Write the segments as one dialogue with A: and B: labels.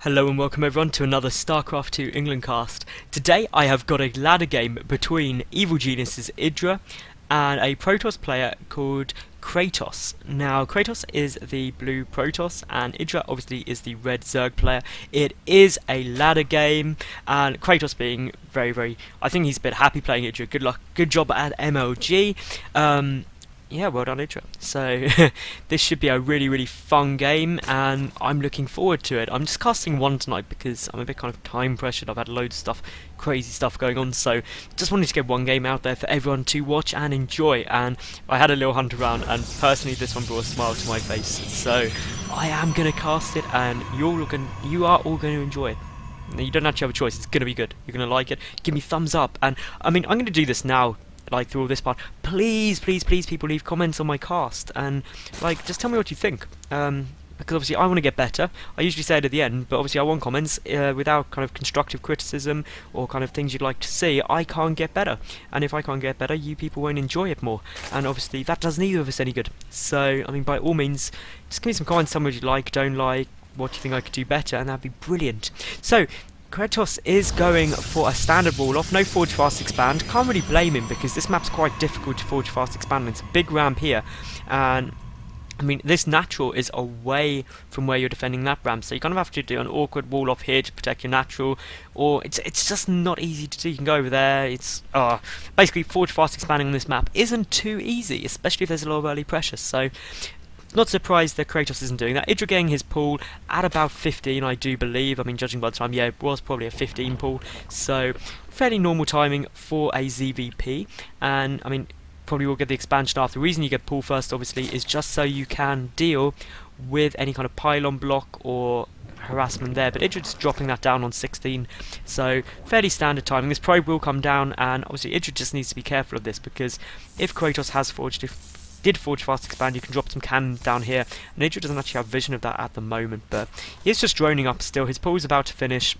A: Hello and welcome everyone to another StarCraft 2 England cast. Today I have got a ladder game between Evil Genius's IdrA and a Protoss player called Kratos. Now Kratos is the blue Protoss and IdrA obviously is the red Zerg player. It is a ladder game and Kratos being very, I think he's a bit happy playing IdrA. Good luck, good job at MLG. Yeah, well done IdrA. So this should be a really fun game and I'm looking forward to it. I'm just casting one tonight because I'm a bit kind of time pressured. I've had loads of stuff, crazy stuff going on, so just wanted to get one game out there for everyone to watch and enjoy. And I had a little hunt around and personally this one brought a smile to my face. So I am going to cast it and you are all going to enjoy it. You don't actually have a choice, it's going to be good. You're going to like it. Give me thumbs up. And I mean, I'm going to do this now. Like through all this part, please people leave comments on my cast and like just tell me what you think, because obviously I want to get better. I usually say it at the end, but obviously I want comments. Without kind of constructive criticism or kind of things you'd like to see, I can't get better, and if I can't get better, you people won't enjoy it more, and obviously that does neither of us any good. So I mean, by all means, just give me some comments, tell me what you like, don't like, what you think I could do better, and that'd be brilliant. So Kratos is going for a standard wall off, no Forge Fast Expand. Can't really blame him because this map's quite difficult to Forge Fast Expand. It's a big ramp here, and I mean this natural is away from where you're defending that ramp, so you kind of have to do an awkward wall off here to protect your natural, or it's just not easy to do. You can go over there. It's basically Forge Fast Expanding on this map isn't too easy, especially if there's a lot of early pressure. So not surprised that Kratos isn't doing that. IdrA getting his pool at about 15, I do believe. I mean, judging by the time, yeah, it was probably a 15 pool. So, fairly normal timing for a ZvP. And, I mean, probably will get the expansion after. The reason you get pool first, obviously, is just so you can deal with any kind of pylon block or harassment there. But IdrA just dropping that down on 16. So, fairly standard timing. This probe will come down, and obviously IdrA just needs to be careful of this, because if Kratos has did Forge Fast Expand, you can drop some cannons down here, and IdrA doesn't actually have vision of that at the moment, but he is just droning up still. His pool's about to finish,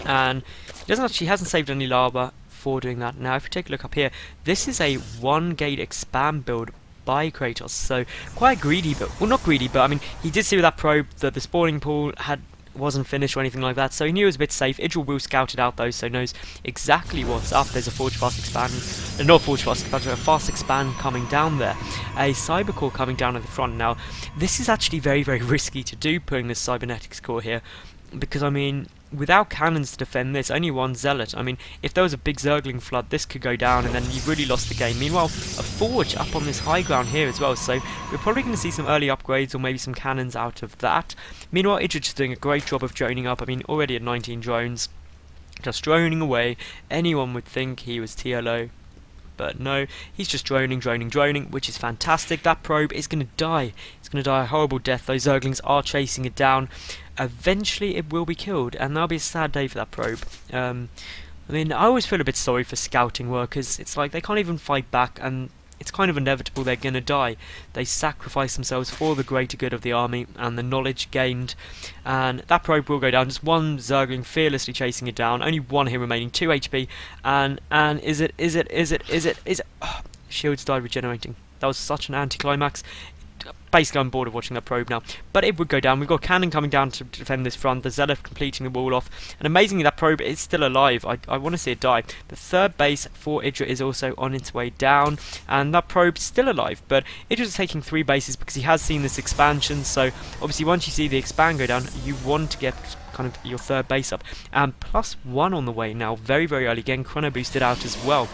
A: and he hasn't saved any lava for doing that. Now if you take a look up here, this is a 1-gate expand build by Kratos, so quite greedy, but well, not greedy, but I mean he did see with that probe that the spawning pool wasn't finished or anything like that, so he knew it was a bit safe. IdrA will scout it out though, so knows exactly what's up. There's a Forge Fast Expand, not Forge Fast Expand, a Fast Expand coming down there. A Cyber Core coming down at the front. Now, this is actually very risky to do, putting this Cybernetics Core here, because I mean, without cannons to defend this, only one Zealot. I mean, if there was a big Zergling flood, this could go down and then you've really lost the game. Meanwhile, a Forge up on this high ground here as well, so we're probably going to see some early upgrades or maybe some cannons out of that. Meanwhile, IdrA just doing a great job of droning up. I mean, already at 19 drones, just droning away. Anyone would think he was TLO, but no, he's just droning, which is fantastic. That probe is going to die. It's going to die a horrible death. Those Zerglings are chasing it down. Eventually it will be killed, and that'll be a sad day for that probe. I mean, I always feel a bit sorry for scouting workers. It's like they can't even fight back, and it's kind of inevitable they're going to die. They sacrifice themselves for the greater good of the army and the knowledge gained, and that probe will go down. Just one Zergling fearlessly chasing it down. Only one here remaining, 2 HP, and is it? Oh, shields died regenerating. That was such an anticlimax. Basically, I'm bored of watching that probe now. But it would go down. We've got cannon coming down to defend this front. The Zealot completing the wall off. And amazingly, that probe is still alive. I want to see it die. The third base for IdrA is also on its way down. And that probe's still alive. But IdRA's taking 3 bases because he has seen this expansion. So, obviously, once you see the expand go down, you want to get kind of your third base up. And +1 on the way now. Very early. Getting chrono boosted out as well.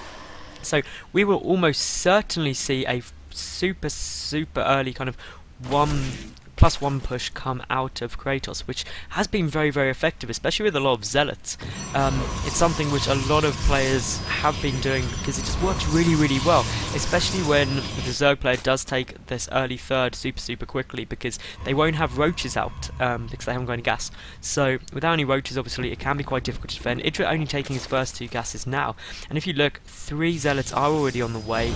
A: So, we will almost certainly see a super early kind of +1 push come out of Kratos, which has been very effective, especially with a lot of Zealots. It's something which a lot of players have been doing because it just works really well, especially when the Zerg player does take this early third super quickly, because they won't have roaches out because they haven't got any gas. So without any roaches, obviously it can be quite difficult to defend. IdrA only taking his first 2 gases now, and if you look, 3 Zealots are already on the way.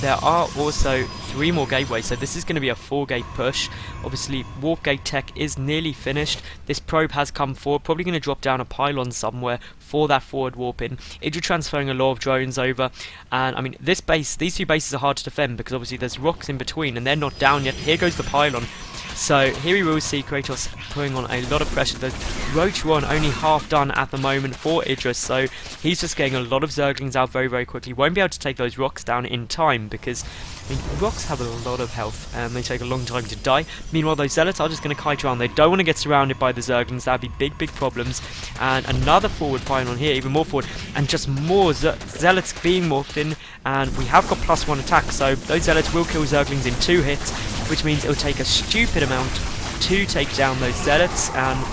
A: There are also 3 more gateways, so this is going to be a 4-gate push. Obviously, warp gate tech is nearly finished. This probe has come forward, probably going to drop down a pylon somewhere for that forward warp in. IdrA transferring a lot of drones over, and I mean, these 2 bases are hard to defend because obviously there's rocks in between and they're not down yet. Here goes the pylon. So here we will see Kratos putting on a lot of pressure. The Roach one only half done at the moment for IdrA, so he's just getting a lot of Zerglings out very, very quickly. Won't be able to take those rocks down in time because, I mean, rocks have a lot of health and they take a long time to die. Meanwhile, those Zealots are just going to kite around. They don't want to get surrounded by the Zerglings. That'd be big, big problems. And another forward pylon here, even more forward, and just more Zealots being morphed in. And we have got +1 attack, so those Zealots will kill Zerglings in 2 hits, which means it'll take a stupid amount to take down those Zealots, and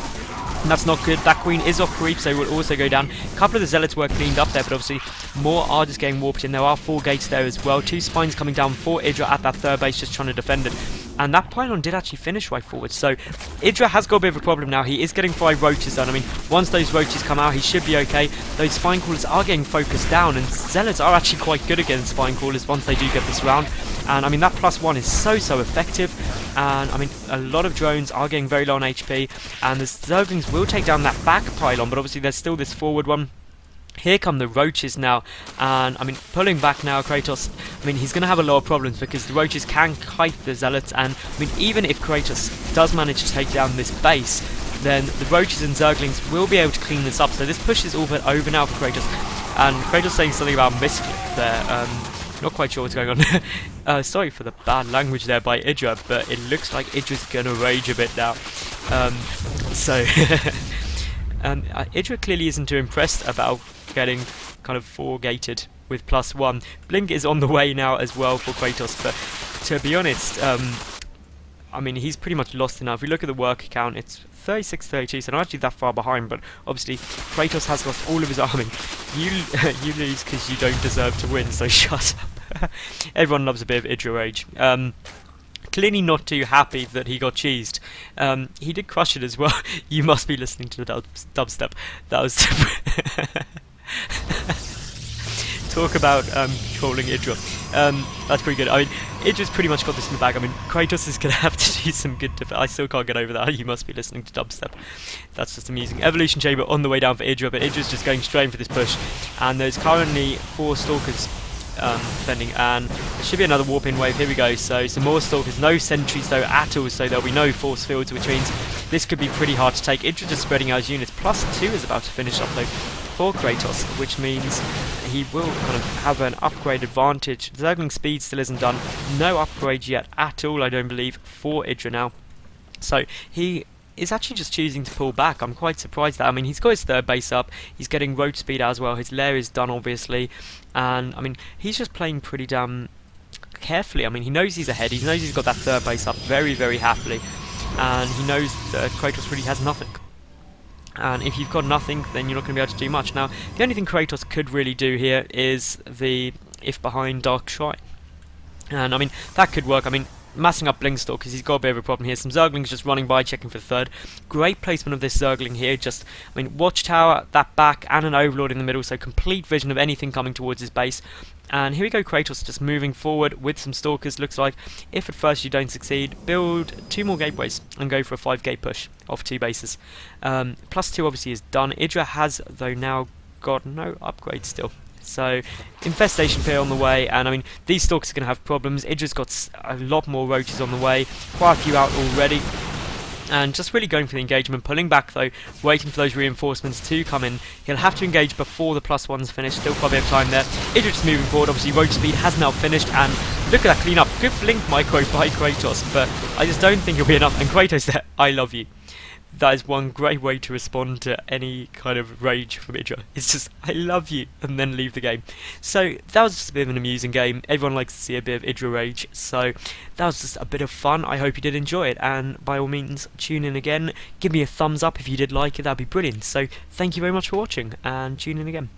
A: that's not good. That Queen is off creep, so will also go down. A couple of the Zealots were cleaned up there, but obviously more are just getting warped in. There are 4 gates there as well. 2 spines coming down for IdrA at that third base, just trying to defend it. And that pylon did actually finish right forward, so IdrA has got a bit of a problem now. He is getting 5 roaches done. I mean, once those roaches come out, he should be okay. Those spine crawlers are getting focused down, and Zealots are actually quite good against spine crawlers once they do get this round. And I mean, that +1 is so effective. And I mean, a lot of drones are getting very low on HP, and the Zerglings will take down that back pylon, but obviously there's still this forward one. Here come the roaches now, and I mean, pulling back now, Kratos, I mean, he's going to have a lot of problems because the roaches can kite the Zealots, and I mean, even if Kratos does manage to take down this base, then the roaches and Zerglings will be able to clean this up. So this push is all but over now for Kratos, and Kratos saying something about misclick there. Not quite sure what's going on. Sorry for the bad language there by IdrA, but it looks like IdrA's gonna rage a bit now. IdrA clearly isn't too impressed about getting kind of 4-gated with +1. Blink is on the way now as well for Kratos, but to be honest, I mean, he's pretty much lost now. If we look at the work count, it's 36-32, so not actually that far behind, but obviously Kratos has lost all of his army. You lose because you don't deserve to win, so shut up. Everyone loves a bit of IdrA rage. Clearly not too happy that he got cheesed. He did crush it as well. You must be listening to the dubstep. That was... Talk about trolling IdrA. That's pretty good. I mean, IdrA's pretty much got this in the bag. I mean, Kratos is going to have to do some good defense. I still can't get over that. You must be listening to dubstep. That's just amusing. Evolution Chamber on the way down for IdrA, but IdrA's just going straight for this push. And there's currently 4 Stalkers defending, and there should be another warp-in wave. Here we go. So some more Stalkers. No sentries though at all, so there'll be no force fields, which means this could be pretty hard to take. IdrA just spreading out his units. +2 is about to finish up though for Kratos, which means he will kind of have an upgrade advantage. Zergling speed still isn't done. No upgrade yet at all, I don't believe, for IdrA now. So he is actually just choosing to pull back. I'm quite surprised that. I mean, he's got his third base up. He's getting road speed as well. His lair is done, obviously. And, I mean, he's just playing pretty damn carefully. I mean, he knows he's ahead. He knows he's got that third base up very, very happily. And he knows that Kratos really has nothing. And if you've got nothing, then you're not going to be able to do much. Now, the only thing Kratos could really do here is the if behind Dark Shrine. And, I mean, that could work. I mean, massing up Blinkstalk because he's got a bit of a problem here. Some Zerglings just running by, checking for the third. Great placement of this Zergling here. Just, I mean, Watchtower, that back, and an Overlord in the middle, so complete vision of anything coming towards his base. And here we go, Kratos just moving forward with some Stalkers. Looks like if at first you don't succeed, build 2 more gateways and go for a 5-gate push off 2 bases. +2 obviously is done. IdrA has, though, now got no upgrade still. So, Infestation Pit on the way, and I mean, these Stalkers are going to have problems. IdrA's got a lot more roaches on the way, quite a few out already. And just really going for the engagement, pulling back though, waiting for those reinforcements to come in. He'll have to engage before the +1's finished, still quite a bit of time there. IdrA just moving forward, obviously roach speed has now finished, and look at that clean up. Good blink micro by Kratos, but I just don't think it'll be enough. And Kratos there, I love you. That is one great way to respond to any kind of rage from IdrA. It's just, I love you, and then leave the game. So, that was just a bit of an amusing game. Everyone likes to see a bit of IdrA rage, so that was just a bit of fun. I hope you did enjoy it, and by all means, tune in again. Give me a thumbs up if you did like it, that'd be brilliant. So, thank you very much for watching, and tune in again.